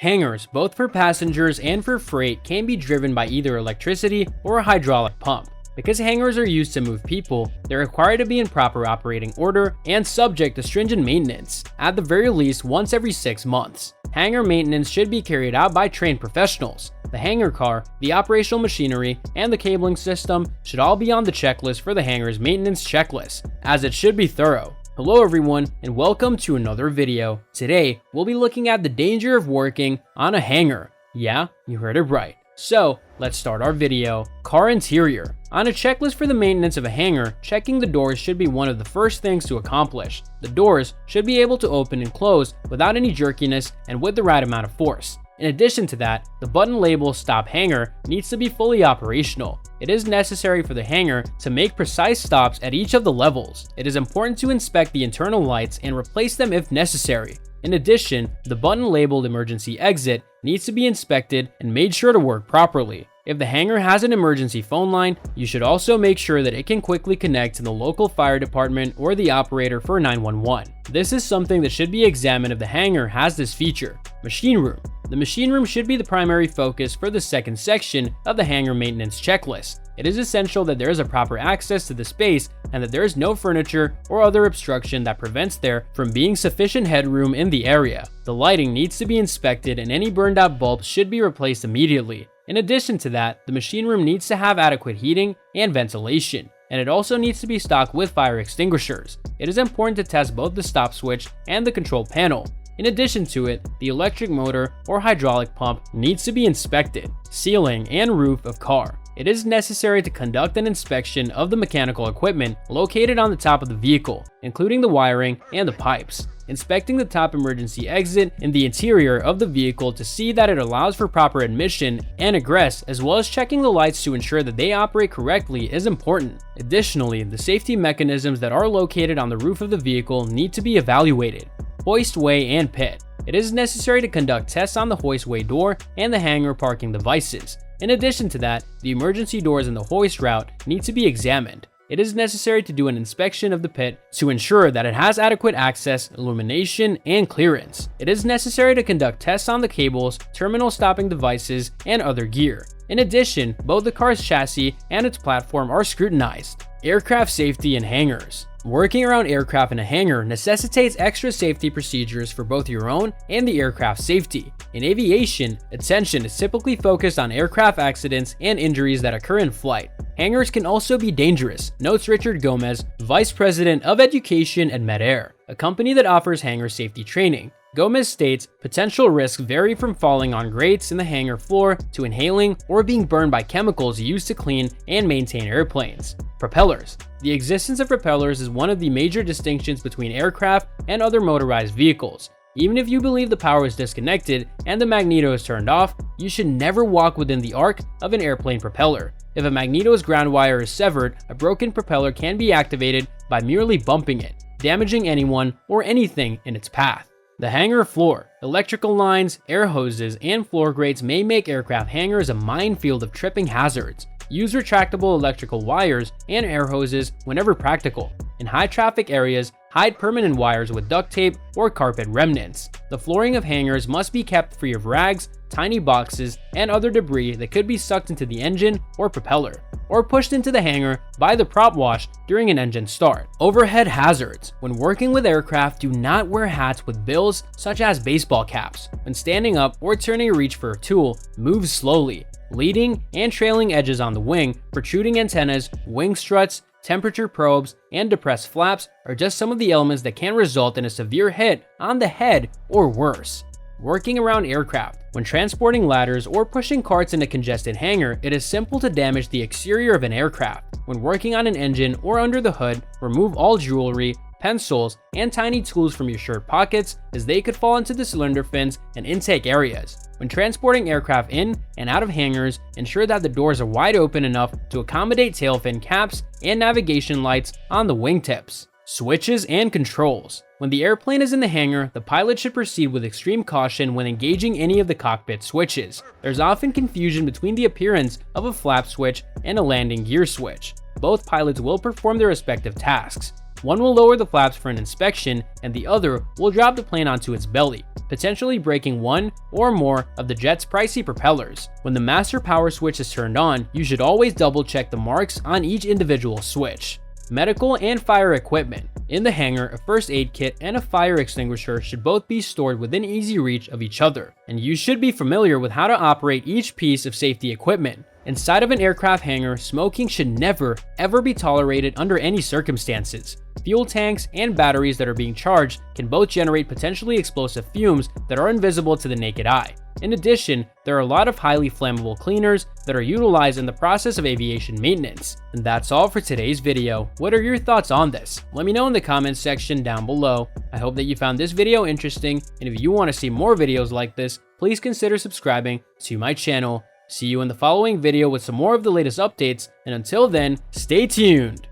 Hangars, both for passengers and for freight, can be driven by either electricity or a hydraulic pump. Because hangars are used to move people, they're required to be in proper operating order and subject to stringent maintenance, at the very least once every 6 months. Hangar maintenance should be carried out by trained professionals. The hangar car, the operational machinery, and the cabling system should all be on the checklist for the hangar's maintenance checklist, as it should be thorough. Hello everyone, and welcome to another video. Today, we'll be looking at the danger of working on a hangar. Yeah, you heard it right. So, let's start our video. Car interior. On a checklist for the maintenance of a hangar, checking the doors should be one of the first things to accomplish. The doors should be able to open and close without any jerkiness and with the right amount of force. In addition to that, the button label "Stop Hangar" needs to be fully operational. It is necessary for the hangar to make precise stops at each of the levels. It is important to inspect the internal lights and replace them if necessary. In addition, the button labeled "Emergency Exit" needs to be inspected and made sure to work properly. If the hangar has an emergency phone line, you should also make sure that it can quickly connect to the local fire department or the operator for 911. This is something that should be examined if the hangar has this feature. Machine room. The machine room should be the primary focus for the second section of the hangar maintenance checklist. It is essential that there is a proper access to the space and that there is no furniture or other obstruction that prevents there from being sufficient headroom in the area. The lighting needs to be inspected and any burned out bulbs should be replaced immediately. In addition to that, the machine room needs to have adequate heating and ventilation, and it also needs to be stocked with fire extinguishers. It is important to test both the stop switch and the control panel. In addition to it, the electric motor or hydraulic pump needs to be inspected. Ceiling and roof of car. It is necessary to conduct an inspection of the mechanical equipment located on the top of the vehicle, including the wiring and the pipes. Inspecting the top emergency exit in the interior of the vehicle to see that it allows for proper admission and egress, as well as checking the lights to ensure that they operate correctly, is important. Additionally, the safety mechanisms that are located on the roof of the vehicle need to be evaluated. Hoistway and pit. It is necessary to conduct tests on the hoistway door and the hangar parking devices. In addition to that, the emergency doors in the hoist route need to be examined. It is necessary to do an inspection of the pit to ensure that it has adequate access, illumination, and clearance. It is necessary to conduct tests on the cables, terminal stopping devices, and other gear. In addition, both the car's chassis and its platform are scrutinized. Aircraft safety in hangars. Working around aircraft in a hangar necessitates extra safety procedures for both your own and the aircraft's safety. In aviation, attention is typically focused on aircraft accidents and injuries that occur in flight. Hangars can also be dangerous, notes Richard Gomez, Vice President of Education at MedAir, a company that offers hangar safety training. Gomez states, potential risks vary from falling on grates in the hangar floor to inhaling or being burned by chemicals used to clean and maintain airplanes. Propellers. The existence of propellers is one of the major distinctions between aircraft and other motorized vehicles. Even if you believe the power is disconnected and the magneto is turned off, you should never walk within the arc of an airplane propeller. If a magneto's ground wire is severed, a broken propeller can be activated by merely bumping it, damaging anyone or anything in its path. The hangar floor. Electrical lines, air hoses, and floor grates may make aircraft hangars a minefield of tripping hazards. Use retractable electrical wires and air hoses whenever practical. In high traffic areas, hide permanent wires with duct tape or carpet remnants. The flooring of hangars must be kept free of rags, tiny boxes, and other debris that could be sucked into the engine or propeller, or pushed into the hangar by the prop wash during an engine start. Overhead hazards. When working with aircraft, do not wear hats with bills such as baseball caps. When standing up or turning a reach for a tool, move slowly. Leading and trailing edges on the wing, protruding antennas, wing struts, temperature probes, and depressed flaps are just some of the elements that can result in a severe hit on the head or worse. Working around aircraft. When transporting ladders or pushing carts in a congested hangar, it is simple to damage the exterior of an aircraft. When working on an engine or under the hood, remove all jewelry, pencils, and tiny tools from your shirt pockets, as they could fall into the cylinder fins and intake areas. When transporting aircraft in and out of hangars, ensure that the doors are wide open enough to accommodate tail fin caps and navigation lights on the wingtips. Switches and controls. When the airplane is in the hangar, the pilot should proceed with extreme caution when engaging any of the cockpit switches. There's often confusion between the appearance of a flap switch and a landing gear switch. Both pilots will perform their respective tasks. One will lower the flaps for an inspection, and the other will drop the plane onto its belly, potentially breaking one or more of the jet's pricey propellers. When the master power switch is turned on, you should always double check the marks on each individual switch. Medical and fire equipment. In the hangar, a first aid kit and a fire extinguisher should both be stored within easy reach of each other, and you should be familiar with how to operate each piece of safety equipment. Inside of an aircraft hangar, smoking should never, ever be tolerated under any circumstances. Fuel tanks and batteries that are being charged can both generate potentially explosive fumes that are invisible to the naked eye. In addition, there are a lot of highly flammable cleaners that are utilized in the process of aviation maintenance. And that's all for today's video. What are your thoughts on this? Let me know in the comments section down below. I hope that you found this video interesting, and if you want to see more videos like this, please consider subscribing to my channel. See you in the following video with some more of the latest updates, and until then, stay tuned!